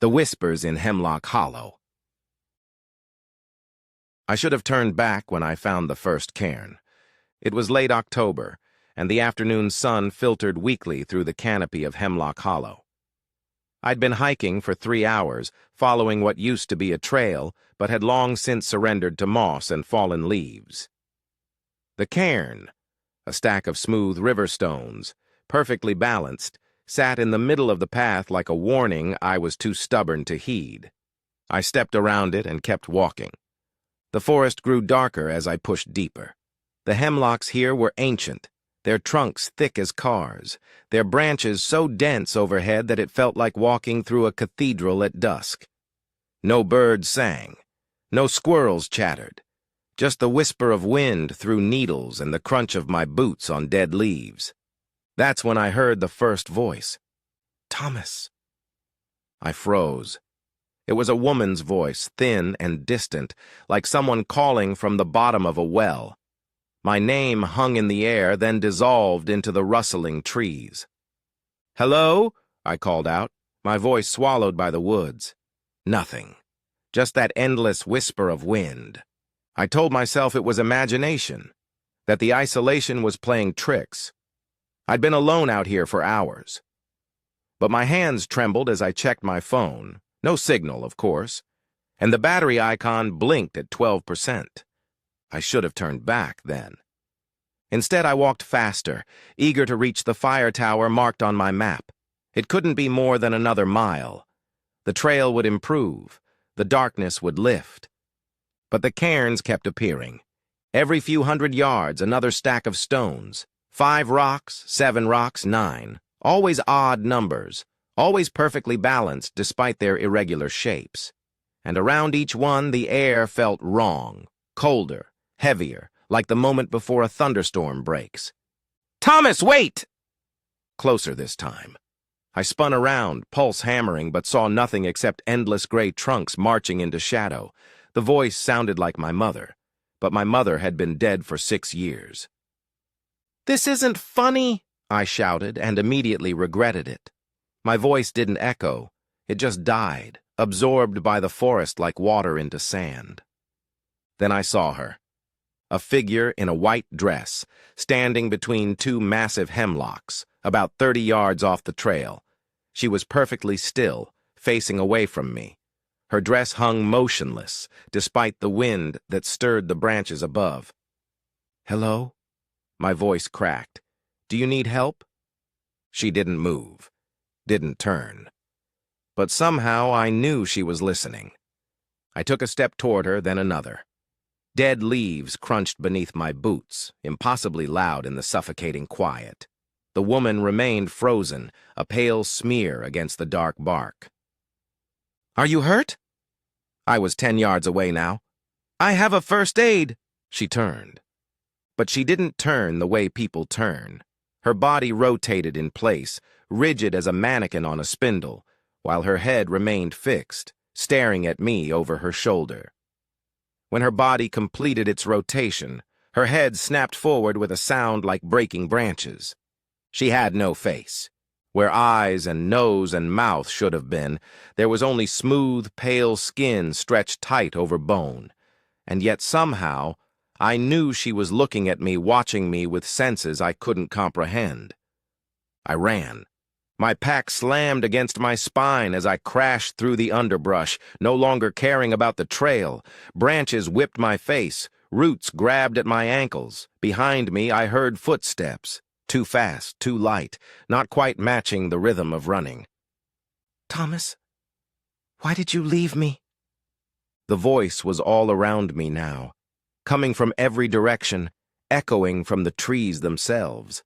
The whispers in Hemlock Hollow. I should have turned back when I found the first cairn. It was late October, and the afternoon sun filtered weakly through the canopy of Hemlock Hollow. I'd been hiking for 3 hours, following what used to be a trail, but had long since surrendered to moss and fallen leaves. The cairn, a stack of smooth river stones, perfectly balanced, sat in the middle of the path like a warning I was too stubborn to heed. I stepped around it and kept walking. The forest grew darker as I pushed deeper. The hemlocks here were ancient, their trunks thick as cars, their branches so dense overhead that it felt like walking through a cathedral at dusk. No birds sang, no squirrels chattered, just the whisper of wind through needles and the crunch of my boots on dead leaves. That's when I heard the first voice. "Thomas." I froze. It was a woman's voice, thin and distant, like someone calling from the bottom of a well. My name hung in the air, then dissolved into the rustling trees. "Hello?" I called out, my voice swallowed by the woods. Nothing. Just that endless whisper of wind. I told myself it was imagination, that the isolation was playing tricks. I'd been alone out here for hours. But my hands trembled as I checked my phone. No signal, of course, and the battery icon blinked at 12%. I should have turned back then. Instead, I walked faster, eager to reach the fire tower marked on my map. It couldn't be more than another mile. The trail would improve. The darkness would lift. But the cairns kept appearing. Every few hundred yards, another stack of stones. 5 rocks, 7 rocks, 9. Always odd numbers. Always perfectly balanced despite their irregular shapes. And around each one, the air felt wrong, colder, heavier, like the moment before a thunderstorm breaks. "Thomas, wait!" Closer this time. I spun around, pulse hammering, but saw nothing except endless gray trunks marching into shadow. The voice sounded like my mother, but my mother had been dead for 6 years. "This isn't funny," I shouted, and immediately regretted it. My voice didn't echo. It just died, absorbed by the forest like water into sand. Then I saw her. A figure in a white dress, standing between 2 massive hemlocks, about 30 yards off the trail. She was perfectly still, facing away from me. Her dress hung motionless, despite the wind that stirred the branches above. "Hello?" My voice cracked. "Do you need help?" She didn't move, didn't turn. But somehow I knew she was listening. I took a step toward her, then another. Dead leaves crunched beneath my boots, impossibly loud in the suffocating quiet. The woman remained frozen, a pale smear against the dark bark. "Are you hurt?" I was 10 yards away now. "I have a first aid." She turned. But she didn't turn the way people turn. Her body rotated in place, rigid as a mannequin on a spindle, while her head remained fixed, staring at me over her shoulder. When her body completed its rotation, her head snapped forward with a sound like breaking branches. She had no face. Where eyes and nose and mouth should have been, there was only smooth, pale skin stretched tight over bone. And yet somehow, I knew she was looking at me, watching me with senses I couldn't comprehend. I ran. My pack slammed against my spine as I crashed through the underbrush, no longer caring about the trail. Branches whipped my face, roots grabbed at my ankles. Behind me, I heard footsteps. Too fast, too light, not quite matching the rhythm of running. "Thomas, why did you leave me?" The voice was all around me now, coming from every direction, echoing from the trees themselves.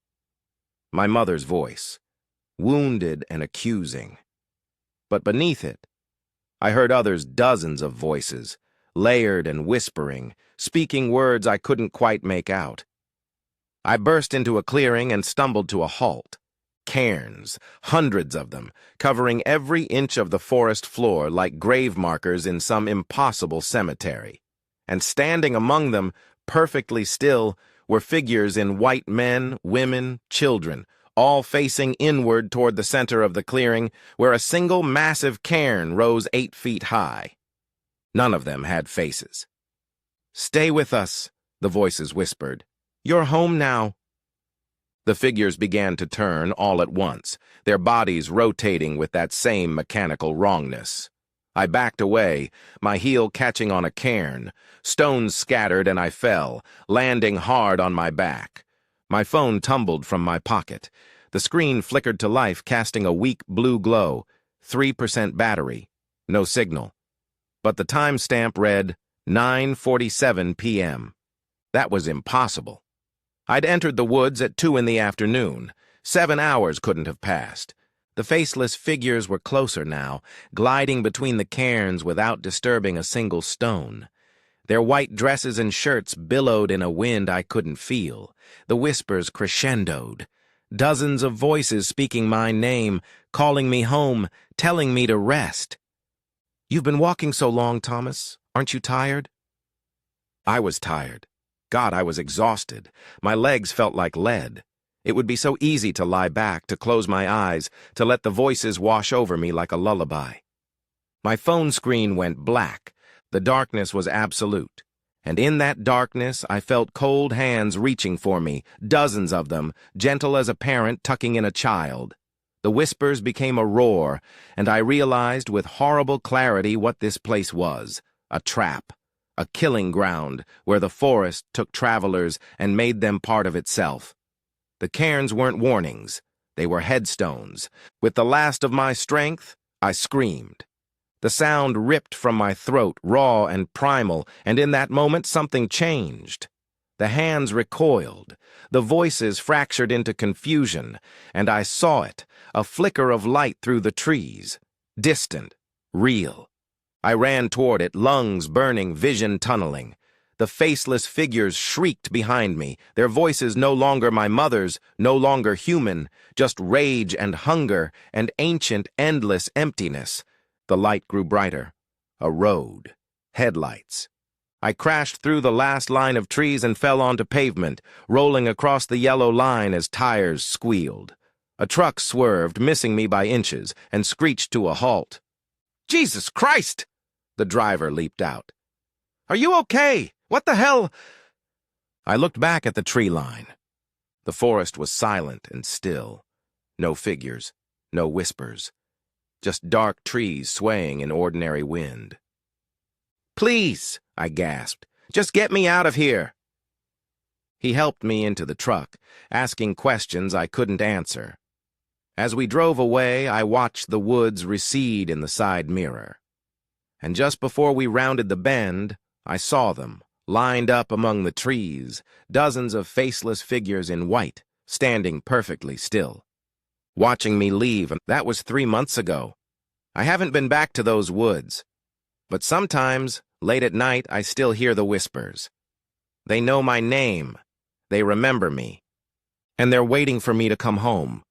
My mother's voice, wounded and accusing. But beneath it, I heard others' dozens of voices, layered and whispering, speaking words I couldn't quite make out. I burst into a clearing and stumbled to a halt. Cairns, hundreds of them, covering every inch of the forest floor like grave markers in some impossible cemetery. And standing among them, perfectly still, were figures in white men, women, children, all facing inward toward the center of the clearing, where a single massive cairn rose 8 feet high. None of them had faces. "Stay with us," the voices whispered. "You're home now." The figures began to turn all at once, their bodies rotating with that same mechanical wrongness. I backed away, my heel catching on a cairn. Stones scattered and I fell, landing hard on my back. My phone tumbled from my pocket. The screen flickered to life, casting a weak blue glow. 3% battery. No signal. But the timestamp read 9:47 p.m. That was impossible. I'd entered the woods at 2 in the afternoon. 7 hours couldn't have passed. The faceless figures were closer now, gliding between the cairns without disturbing a single stone. Their white dresses and shirts billowed in a wind I couldn't feel. The whispers crescendoed. Dozens of voices speaking my name, calling me home, telling me to rest. "You've been walking so long, Thomas. Aren't you tired?" I was tired. God, I was exhausted. My legs felt like lead. It would be so easy to lie back, to close my eyes, to let the voices wash over me like a lullaby. My phone screen went black. The darkness was absolute. And in that darkness, I felt cold hands reaching for me, dozens of them, gentle as a parent tucking in a child. The whispers became a roar, and I realized with horrible clarity what this place was: a trap, a killing ground where the forest took travelers and made them part of itself. The cairns weren't warnings. They were headstones. With the last of my strength, I screamed. The sound ripped from my throat, raw and primal, and in that moment something changed. The hands recoiled, the voices fractured into confusion, and I saw it, a flicker of light through the trees, distant, real. I ran toward it, lungs burning, vision tunneling. The faceless figures shrieked behind me, their voices no longer my mother's, no longer human, just rage and hunger and ancient, endless emptiness. The light grew brighter. A road. Headlights. I crashed through the last line of trees and fell onto pavement, rolling across the yellow line as tires squealed. A truck swerved, missing me by inches, and screeched to a halt. "Jesus Christ!" The driver leaped out. "Are you okay? What the hell?" I looked back at the tree line. The forest was silent and still. No figures, no whispers. Just dark trees swaying in ordinary wind. "Please," I gasped, "just get me out of here." He helped me into the truck, asking questions I couldn't answer. As we drove away, I watched the woods recede in the side mirror. And just before we rounded the bend, I saw them, lined up among the trees, dozens of faceless figures in white, standing perfectly still. Watching me leave, and that was 3 months ago. I haven't been back to those woods. But sometimes, late at night, I still hear the whispers. They know my name. They remember me. And they're waiting for me to come home.